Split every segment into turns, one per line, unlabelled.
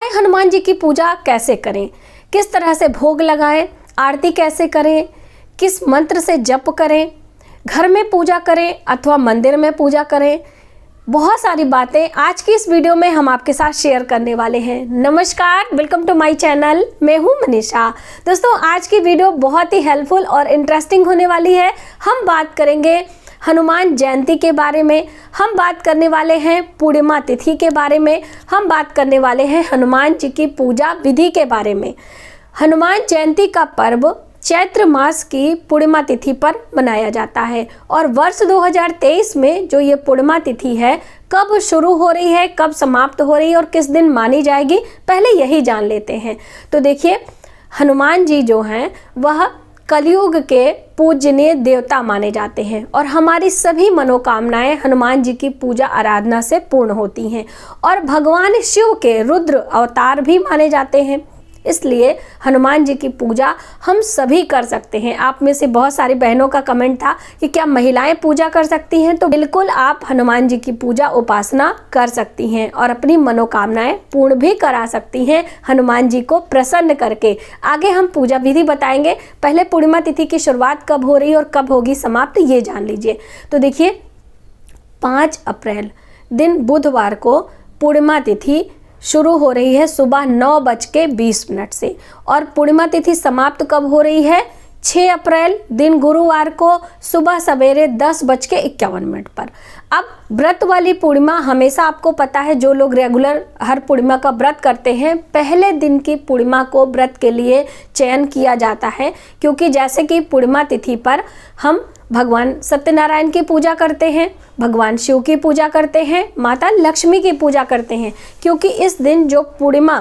हनुमान जी की पूजा कैसे करें, किस तरह से भोग लगाएं, आरती कैसे करें, किस मंत्र से जप करें, घर में पूजा करें अथवा मंदिर में पूजा करें, बहुत सारी बातें आज की इस वीडियो में हम आपके साथ शेयर करने वाले हैं। नमस्कार, वेलकम टू माय चैनल। मैं हूं मनीषा। दोस्तों, आज की वीडियो बहुत ही हेल्पफुल और इंटरेस्टिंग होने वाली है। हम बात करेंगे हनुमान जयंती के बारे में, हम बात करने वाले हैं पूर्णिमा तिथि के बारे में, हम बात करने वाले हैं हनुमान जी की पूजा विधि के बारे में। हनुमान जयंती का पर्व चैत्र मास की पूर्णिमा तिथि पर मनाया जाता है और वर्ष 2023 में जो ये पूर्णिमा तिथि है कब शुरू हो रही है, कब समाप्त हो रही है और किस दिन मानी जाएगी, पहले यही जान लेते हैं। तो देखिए, हनुमान जी जो हैं वह कलयुग के पूजनीय देवता माने जाते हैं और हमारी सभी मनोकामनाएं हनुमान जी की पूजा आराधना से पूर्ण होती हैं और भगवान शिव के रुद्र अवतार भी माने जाते हैं। इसलिए हनुमान जी की पूजा हम सभी कर सकते हैं। आप में से बहुत सारी बहनों का कमेंट था कि क्या महिलाएं पूजा कर सकती हैं, तो बिल्कुल आप हनुमान जी की पूजा उपासना कर सकती हैं और अपनी मनोकामनाएं पूर्ण भी करा सकती हैं हनुमान जी को प्रसन्न करके। आगे हम पूजा विधि बताएंगे। पहले पूर्णिमा तिथि की शुरुआत कब हो रही है और कब होगी समाप्त, ये जान लीजिए। तो देखिए, 5 अप्रैल दिन बुधवार को पूर्णिमा तिथि शुरू हो रही है सुबह 9:20 से और पूर्णिमा तिथि समाप्त कब हो रही है? 6 अप्रैल दिन गुरुवार को सुबह सवेरे 10:51 पर। अब व्रत वाली पूर्णिमा हमेशा आपको पता है, जो लोग रेगुलर हर पूर्णिमा का व्रत करते हैं, पहले दिन की पूर्णिमा को व्रत के लिए चयन किया जाता है, क्योंकि जैसे कि पूर्णिमा तिथि पर हम भगवान सत्यनारायण की पूजा करते हैं, भगवान शिव की पूजा करते हैं, माता लक्ष्मी की पूजा करते हैं, क्योंकि इस दिन जो पूर्णिमा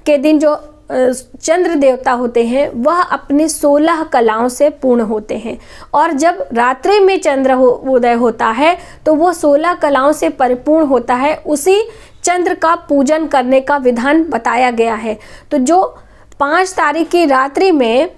के दिन जो चंद्र देवता होते हैं वह अपनी 16 कलाओं से पूर्ण होते हैं और जब रात्रि में चंद्र उदय होता है तो वो 16 कलाओं से परिपूर्ण होता है। उसी चंद्र का पूजन करने का विधान बताया गया है। तो जो 5 तारीख की रात्रि में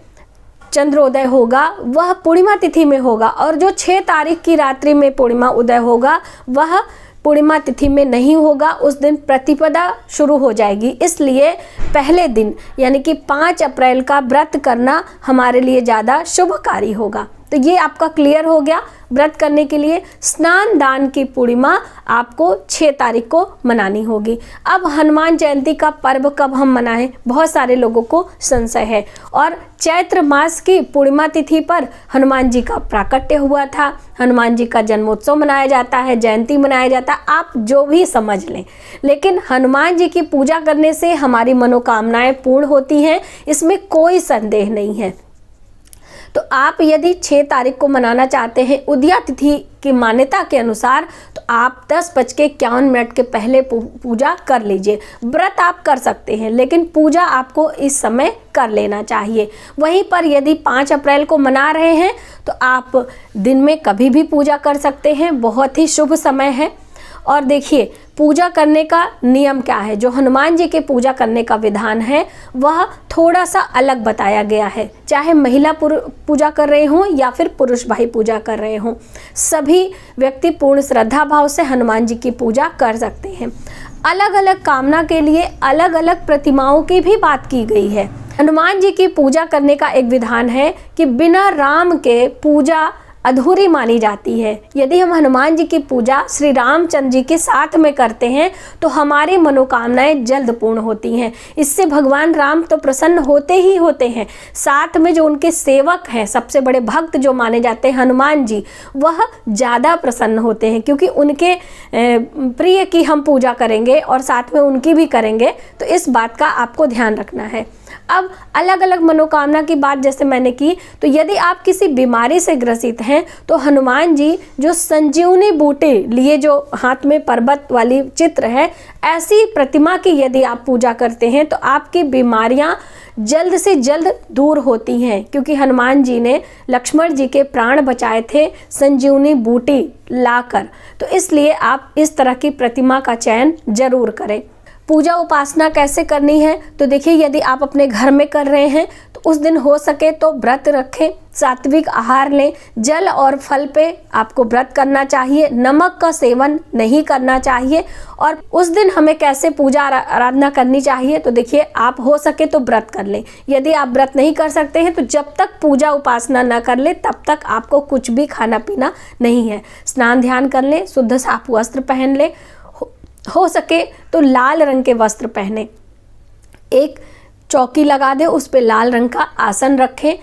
चंद्रोदय होगा वह पूर्णिमा तिथि में होगा और जो 6 तारीख की रात्रि में पूर्णिमा उदय होगा वह पूर्णिमा तिथि में नहीं होगा। उस दिन प्रतिपदा शुरू हो जाएगी। इसलिए पहले दिन यानी कि 5 अप्रैल का व्रत करना हमारे लिए ज़्यादा शुभकारी होगा। तो ये आपका क्लियर हो गया। व्रत करने के लिए स्नान दान की पूर्णिमा आपको 6 तारीख को मनानी होगी। अब हनुमान जयंती का पर्व कब हम मनाएं, बहुत सारे लोगों को संशय है। और चैत्र मास की पूर्णिमा तिथि पर हनुमान जी का प्राकट्य हुआ था, हनुमान जी का जन्मोत्सव मनाया जाता है, जयंती मनाया जाता है, आप जो भी समझ लें, लेकिन हनुमान जी की पूजा करने से हमारी मनोकामनाएं पूर्ण होती हैं, इसमेे कोई संदेह नहीं है। तो आप यदि 6 तारीख को मनाना चाहते हैं उदया तिथि की मान्यता के अनुसार, तो आप 10:51 के पहले पूजा कर लीजिए। व्रत आप कर सकते हैं लेकिन पूजा आपको इस समय कर लेना चाहिए। वहीं पर यदि 5 अप्रैल को मना रहे हैं तो आप दिन में कभी भी पूजा कर सकते हैं, बहुत ही शुभ समय है। और देखिए, पूजा करने का नियम क्या है, जो हनुमान जी के पूजा करने का विधान है वह थोड़ा सा अलग बताया गया है। चाहे महिला पूजा कर रहे हों या फिर पुरुष भाई पूजा कर रहे हों, सभी व्यक्ति पूर्ण श्रद्धा भाव से हनुमान जी की पूजा कर सकते हैं। अलग अलग कामना के लिए अलग अलग प्रतिमाओं की भी बात की गई है। हनुमान जी की पूजा करने का एक विधान है कि बिना राम के पूजा अधूरी मानी जाती है। यदि हम हनुमान जी की पूजा श्री रामचंद्र जी के साथ में करते हैं तो हमारी मनोकामनाएं जल्द पूर्ण होती हैं। इससे भगवान राम तो प्रसन्न होते ही होते हैं, साथ में जो उनके सेवक हैं, सबसे बड़े भक्त जो माने जाते हैं हनुमान जी, वह ज़्यादा प्रसन्न होते हैं, क्योंकि उनके प्रिय की हम पूजा करेंगे और साथ में उनकी भी करेंगे। तो इस बात का आपको ध्यान रखना है। अब अलग अलग मनोकामना की बात जैसे मैंने की, तो यदि आप किसी बीमारी से ग्रसित हैं तो हनुमान जी जो संजीवनी बूटी लिए, जो हाथ में पर्वत वाली चित्र है, ऐसी प्रतिमा की यदि आप पूजा करते हैं तो आपकी बीमारियां जल्द से जल्द दूर होती हैं, क्योंकि हनुमान जी ने लक्ष्मण जी के प्राण बचाए थे संजीवनी बूटी लाकर। तो इसलिए आप इस तरह की प्रतिमा का चयन जरूर करें। पूजा उपासना कैसे करनी है, तो देखिए यदि आप अपने घर में कर रहे हैं तो उस दिन हो सके तो व्रत रखें, सात्विक आहार लें, जल और फल पे आपको व्रत करना चाहिए, नमक का सेवन नहीं करना चाहिए। और उस दिन हमें कैसे पूजा आराधना करनी चाहिए, तो देखिए आप हो सके तो व्रत कर लें। यदि आप व्रत नहीं कर सकते हैं तो जब तक पूजा उपासना न कर ले तब तक आपको कुछ भी खाना पीना नहीं है। स्नान ध्यान कर लें, शुद्ध साफ वस्त्र पहन लें, हो सके तो लाल रंग के वस्त्र पहने, एक चौकी लगा दे, उस पे लाल रंग का आसन रखें।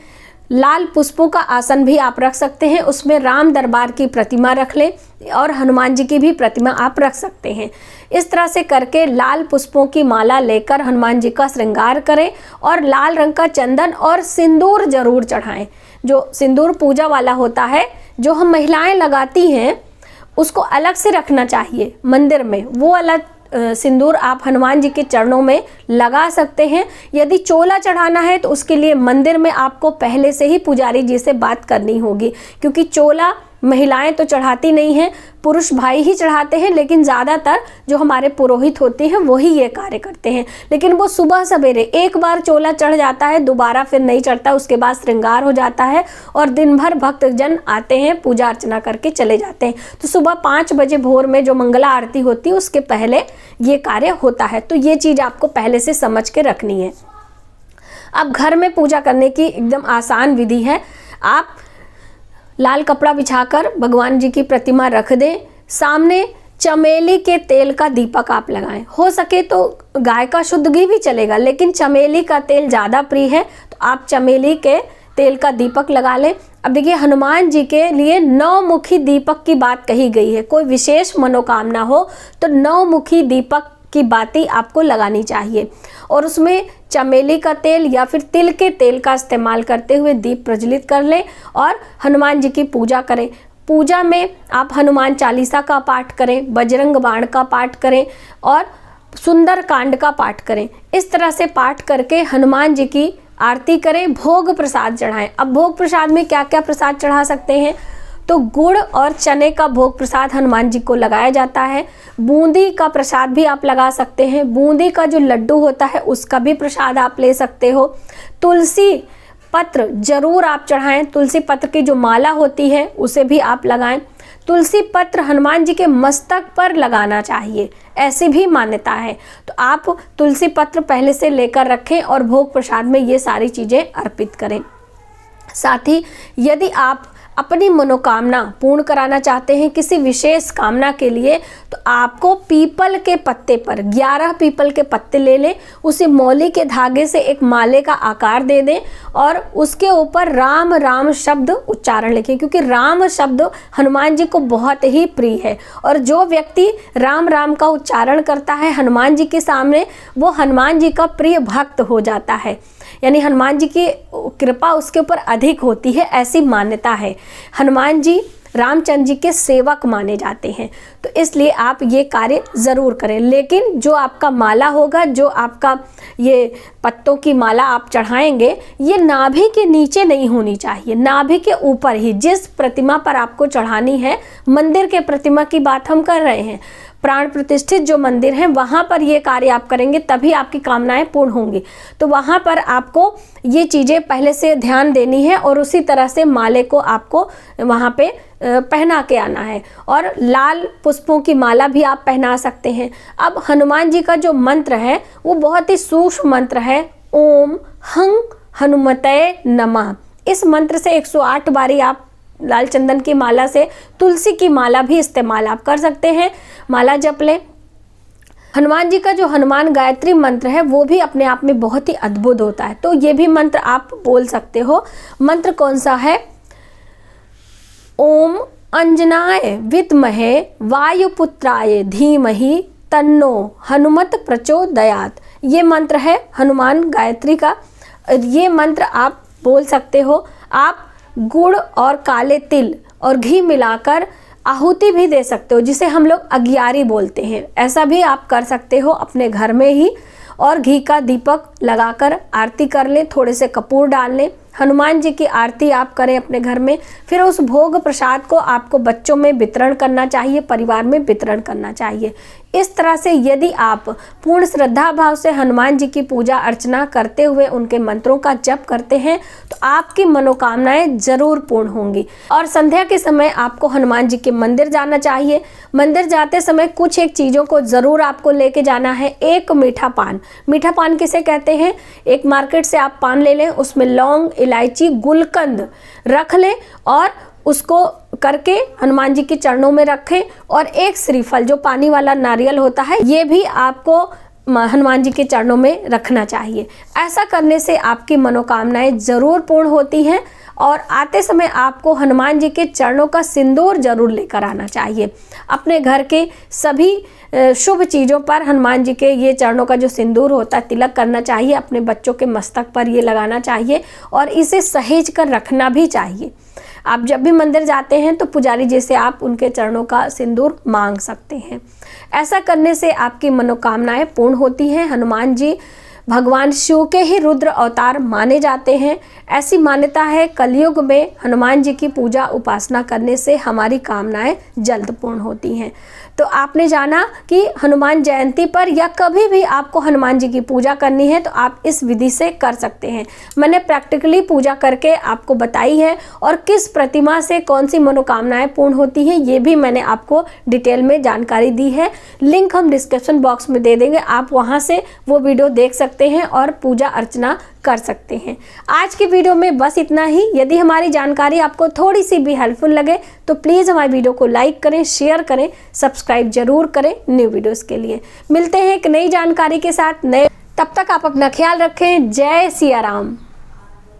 लाल पुष्पों का आसन भी आप रख सकते हैं, उसमें राम दरबार की प्रतिमा रख लें और हनुमान जी की भी प्रतिमा आप रख सकते हैं। इस तरह से करके लाल पुष्पों की माला लेकर हनुमान जी का श्रृंगार करें और लाल रंग का चंदन और सिंदूर जरूर चढ़ाएं। जो सिंदूर पूजा वाला होता है, जो हम महिलाएं लगाती हैं, उसको अलग से रखना चाहिए मंदिर में। वो अलग सिंदूर आप हनुमान जी के चरणों में लगा सकते हैं। यदि चोला चढ़ाना है तो उसके लिए मंदिर में आपको पहले से ही पुजारी जी से बात करनी होगी, क्योंकि चोला महिलाएं तो चढ़ाती नहीं हैं, पुरुष भाई ही चढ़ाते हैं, लेकिन ज़्यादातर जो हमारे पुरोहित होते हैं वही ये कार्य करते हैं। लेकिन वो सुबह सवेरे एक बार चोला चढ़ जाता है, दोबारा फिर नहीं चढ़ता, उसके बाद श्रृंगार हो जाता है और दिन भर भक्तजन आते हैं, पूजा अर्चना करके चले जाते हैं। तो सुबह 5 बजे भोर में जो मंगला आरती होती है उसके पहले ये कार्य होता है। तो ये चीज़ आपको पहले से समझ के रखनी है। अब घर में पूजा करने की एकदम आसान विधि है। आप लाल कपड़ा बिछाकर भगवान जी की प्रतिमा रख दें, सामने चमेली के तेल का दीपक आप लगाएं। हो सके तो गाय का शुद्ध घी भी चलेगा, लेकिन चमेली का तेल ज़्यादा प्रिय है तो आप चमेली के तेल का दीपक लगा लें। अब देखिए हनुमान जी के लिए 9 मुखी दीपक की बात कही गई है। कोई विशेष मनोकामना हो तो 9 मुखी दीपक की बाती आपको लगानी चाहिए और उसमें चमेली का तेल या फिर तिल के तेल का इस्तेमाल करते हुए दीप प्रज्वलित कर लें और हनुमान जी की पूजा करें। पूजा में आप हनुमान चालीसा का पाठ करें, बजरंग बाण का पाठ करें और सुंदर कांड का पाठ करें। इस तरह से पाठ करके हनुमान जी की आरती करें, भोग प्रसाद चढ़ाएं। अब भोग प्रसाद में क्या क्या प्रसाद चढ़ा सकते हैं, तो गुड़ और चने का भोग प्रसाद हनुमान जी को लगाया जाता है। बूंदी का प्रसाद भी आप लगा सकते हैं, बूंदी का जो लड्डू होता है उसका भी प्रसाद आप ले सकते हो। तुलसी पत्र जरूर आप चढ़ाएं, तुलसी पत्र की जो माला होती है उसे भी आप लगाएं। तुलसी पत्र हनुमान जी के मस्तक पर लगाना चाहिए, ऐसी भी मान्यता है। तो आप तुलसी पत्र पहले से लेकर रखें और भोग प्रसाद में ये सारी चीज़ें अर्पित करें। साथ ही यदि आप अपनी मनोकामना पूर्ण कराना चाहते हैं किसी विशेष कामना के लिए, तो आपको पीपल के पत्ते पर 11 पीपल के पत्ते ले लें, उसे मौली के धागे से एक माले का आकार दे दें और उसके ऊपर राम राम शब्द उच्चारण लिखें, क्योंकि राम शब्द हनुमान जी को बहुत ही प्रिय है। और जो व्यक्ति राम राम का उच्चारण करता है हनुमान जी के सामने, वो हनुमान जी का प्रिय भक्त हो जाता है, यानी हनुमान जी की कृपा उसके ऊपर अधिक होती है, ऐसी मान्यता है। हनुमान जी रामचंद्र जी के सेवक माने जाते हैं, तो इसलिए आप ये कार्य ज़रूर करें। लेकिन जो आपका माला होगा, जो आपका ये पत्तों की माला आप चढ़ाएंगे, ये नाभि के नीचे नहीं होनी चाहिए, नाभि के ऊपर ही। जिस प्रतिमा पर आपको चढ़ानी है, मंदिर के प्रतिमा की बात हम कर रहे हैं, प्राण प्रतिष्ठित जो मंदिर हैं वहाँ पर ये कार्य आप करेंगे तभी आपकी कामनाएं पूर्ण होंगी। तो वहाँ पर आपको ये चीज़ें पहले से ध्यान देनी है और उसी तरह से माले को आपको वहाँ पे पहना के आना है। और लाल पुष्पों की माला भी आप पहना सकते हैं। अब हनुमान जी का जो मंत्र है वो बहुत ही सूक्ष्म मंत्र है, ओम हं हनुमते नमः। इस मंत्र से 108 बारी आप लाल चंदन की माला से तुलसी की माला भी इस्तेमाल आप कर सकते हैं, माला जप लें। हनुमान जी का जो हनुमान गायत्री मंत्र है वो भी अपने आप में बहुत ही अद्भुत होता है, तो ये भी मंत्र आप बोल सकते हो। मंत्र कौन सा है, ओम अंजनाय विद्महे वायुपुत्राय धीमहि तन्नो हनुमत प्रचोदयात्। ये मंत्र है हनुमान गायत्री का। ये मंत्र आप बोल सकते हो। आप गुड़ और काले तिल और घी मिलाकर आहुति भी दे सकते हो, जिसे हम लोग अगियारी बोलते हैं। ऐसा भी आप कर सकते हो अपने घर में ही, और घी का दीपक लगाकर आरती कर लें, थोड़े से कपूर डाल लें, हनुमान जी की आरती आप करें अपने घर में। फिर उस भोग प्रसाद को आपको बच्चों में वितरण करना चाहिए, परिवार में वितरण करना चाहिए। इस तरह से यदि आप पूर्ण श्रद्धा भाव से हनुमान जी की पूजा अर्चना करते हुए उनके मंत्रों का जप करते हैं तो आपकी मनोकामनाएं जरूर पूर्ण होंगी। और संध्या के समय आपको हनुमान जी के मंदिर जाना चाहिए। मंदिर जाते समय कुछ एक चीज़ों को ज़रूर आपको लेके जाना है। एक मीठा पान, मीठा पान किसे कहते हैं, एक मार्केट से आप पान ले लें, उसमें लौंग, इलायची, गुलकंद रख लें और उसको करके हनुमान जी के चरणों में रखें। और एक श्रीफल जो पानी वाला नारियल होता है ये भी आपको हनुमान जी के चरणों में रखना चाहिए। ऐसा करने से आपकी मनोकामनाएं जरूर पूर्ण होती हैं। और आते समय आपको हनुमान जी के चरणों का सिंदूर जरूर लेकर आना चाहिए। अपने घर के सभी शुभ चीज़ों पर हनुमान जी के ये चरणों का जो सिंदूर होता है तिलक करना चाहिए। अपने बच्चों के मस्तक पर ये लगाना चाहिए और इसे सहेज कर रखना भी चाहिए। आप जब भी मंदिर जाते हैं तो पुजारी जी से आप उनके चरणों का सिंदूर मांग सकते हैं। ऐसा करने से आपकी मनोकामनाएं पूर्ण होती हैं। हनुमान जी भगवान शिव के ही रुद्र अवतार माने जाते हैं। ऐसी मान्यता है कलयुग में हनुमान जी की पूजा उपासना करने से हमारी कामनाएं जल्द पूर्ण होती हैं। तो आपने जाना कि हनुमान जयंती पर या कभी भी आपको हनुमान जी की पूजा करनी है तो आप इस विधि से कर सकते हैं। मैंने प्रैक्टिकली पूजा करके आपको बताई है और किस प्रतिमा से कौन सी मनोकामनाएं पूर्ण होती हैं ये भी मैंने आपको डिटेल में जानकारी दी है। लिंक हम डिस्क्रिप्शन बॉक्स में दे देंगे, आप वहां से वो वीडियो देख सकते हैं और पूजा अर्चना कर सकते हैं। आज की वीडियो में बस इतना ही। यदि हमारी जानकारी आपको थोड़ी सी भी हेल्पफुल लगे तो प्लीज़ हमारी वीडियो को लाइक करें, शेयर करें, सब्सक्राइब जरूर करें न्यू वीडियोस के लिए। मिलते हैं एक नई जानकारी के साथ तब तक आप अपना ख्याल रखें। जय सिया राम।